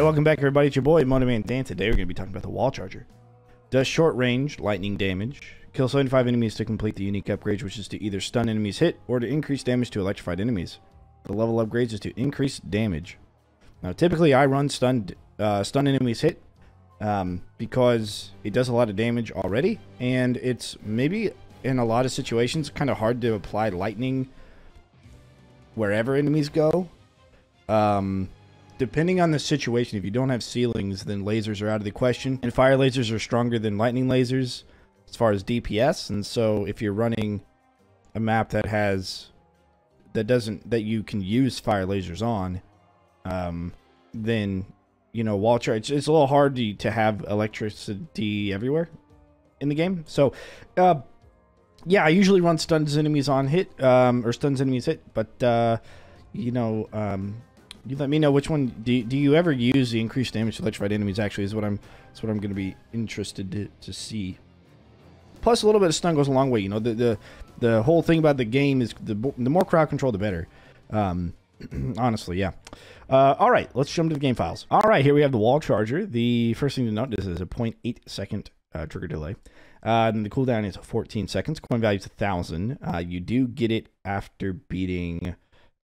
welcome back everybody. It's your boy, Monoman Dan. Today we're going to be talking about the Wall Charger. Does short range lightning damage. Kill 75 enemies to complete the unique upgrades, which is to either stun enemies hit or to increase damage to electrified enemies. The level upgrades is to increase damage. Now typically I run stun enemies hit because it does a lot of damage already, and it's maybe in a lot of situations kind of hard to apply lightning wherever enemies go. Depending on the situation, if you don't have ceilings, then lasers are out of the question. And fire lasers are stronger than lightning lasers as far as DPS. And so if you're running a map that you can use fire lasers on, then, you know, wall charge, it's a little hard to have electricity everywhere in the game. So, yeah, I usually run stuns enemies on hit, or stuns enemies hit, but, you know, you let me know which one do you ever use the increased damage to electrified enemies. Actually, is what I'm going to be interested to see. Plus, a little bit of stun goes a long way. You know, the whole thing about the game is the more crowd control, the better. Honestly, yeah. All right, let's jump to the game files. All right, here we have the Wall Charger. The first thing to note is a 0.8 second trigger delay. And the cooldown is 14 seconds. Coin value is 1,000. You do get it after beating.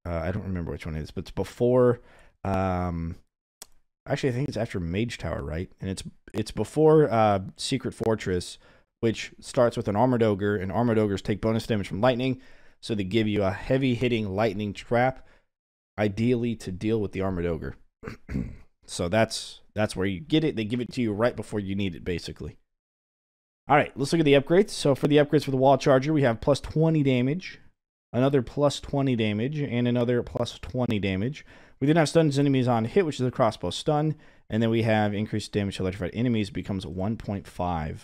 I don't remember which one it is, but it's before. Actually, I think it's after Mage Tower, right? And it's before Secret Fortress, which starts with an Armored Ogre, and Armored Ogres take bonus damage from lightning, so they give you a heavy-hitting lightning trap, ideally to deal with the Armored Ogre. So that's where you get it. They give it to you right before you need it, basically. All right, let's look at the upgrades. So for the upgrades for the Wall Charger, we have plus 20 damage. Another plus 20 damage, and another plus 20 damage. We then have stuns enemies on hit, which is a crossbow stun, and then we have increased damage to electrified enemies becomes 1.5.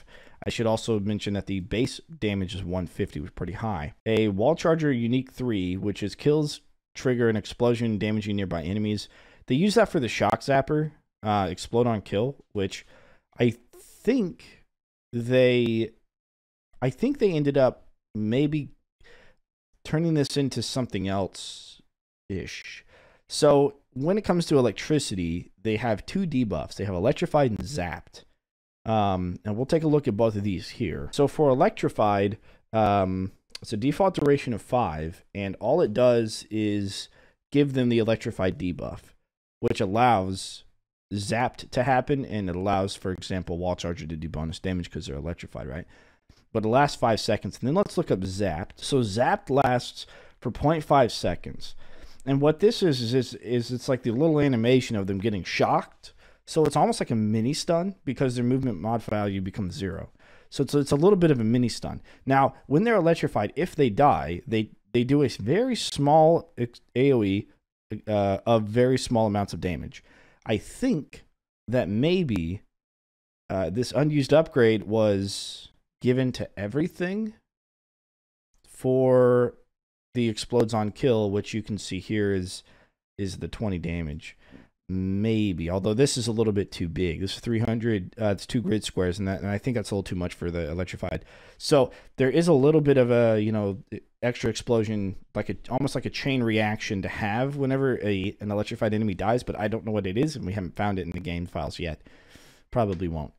I should also mention that the base damage is 150, which is pretty high. A Wall Charger Unique 3, which is kills, trigger an explosion, damaging nearby enemies. They use that for the Shock Zapper, explode on kill, which I think they ended up maybe turning this into something else-ish. So when it comes to electricity, they have two debuffs. They have electrified and zapped. And we'll take a look at both of these here. So for electrified, it's a default duration of 5, and all it does is give them the electrified debuff, which allows zapped to happen, and it allows, for example, Wall Charger to do bonus damage because they're electrified, right? But it lasts 5 seconds. And then let's look up zapped. So zapped lasts for 0.5 seconds. And what this is it's like the little animation of them getting shocked. So it's almost like a mini stun because their movement mod value becomes 0. So it's a little bit of a mini stun. Now, when they're electrified, if they die, they do a very small AoE of very small amounts of damage. I think that maybe this unused upgrade was given to everything for the explodes on kill, which you can see here is the 20 damage. Maybe, although this is a little bit too big. This is 300, it's 2 grid squares, and I think that's a little too much for the electrified. So there is a little bit of a, you know, extra explosion, like almost like a chain reaction to have whenever an electrified enemy dies, but I don't know what it is, and we haven't found it in the game files yet. Probably won't.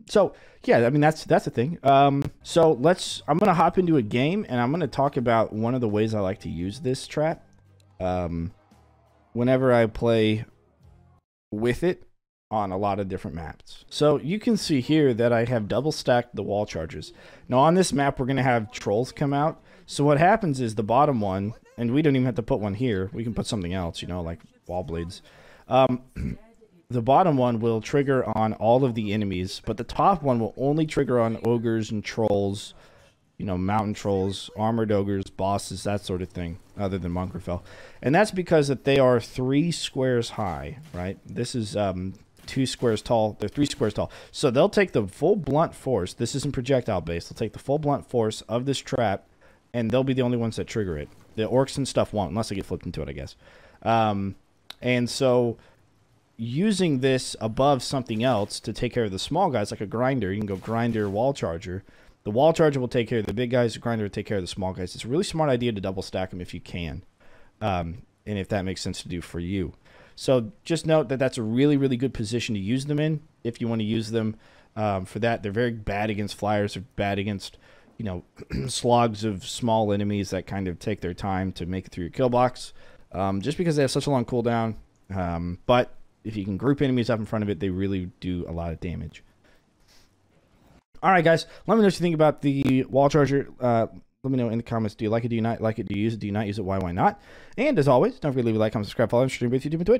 So yeah, I mean that's the thing. So I'm gonna hop into a game, and I'm gonna talk about one of the ways I like to use this trap. Whenever I play with it on a lot of different maps. So you can see here that I have double stacked the Wall Chargers. Now on this map, we're gonna have trolls come out. So what happens is the bottom one, and we don't even have to put one here. We can put something else, you know, like wall blades. The bottom one will trigger on all of the enemies, but the top one will only trigger on ogres and trolls, you know, mountain trolls, armored ogres, bosses, that sort of thing, other than Mongrel. And that's because that they are 3 squares high, right? This is 2 squares tall. They're 3 squares tall. So they'll take the full blunt force. This isn't projectile based. They'll take the full blunt force of this trap, and they'll be the only ones that trigger it. The orcs and stuff won't, unless they get flipped into it, I guess. And so using this above something else to take care of the small guys, like a grinder, you can go grinder, Wall Charger. The Wall Charger will take care of the big guys, the grinder will take care of the small guys. It's a really smart idea to double stack them if you can, and if that makes sense to do for you. So just note that that's a really, really good position to use them in if you want to use them for that. They're very bad against flyers. They're bad against, you know, slogs of small enemies that kind of take their time to make it through your kill box, just because they have such a long cooldown. But if you can group enemies up in front of it, they really do a lot of damage. All right, guys, let me know what you think about the wall charger. Let me know in the comments. Do you like it? Do you not like it? Do you use it? Do you not use it? Why not? And as always, don't forget to leave a like, comment, subscribe, follow, and stream with YouTube and Twitch.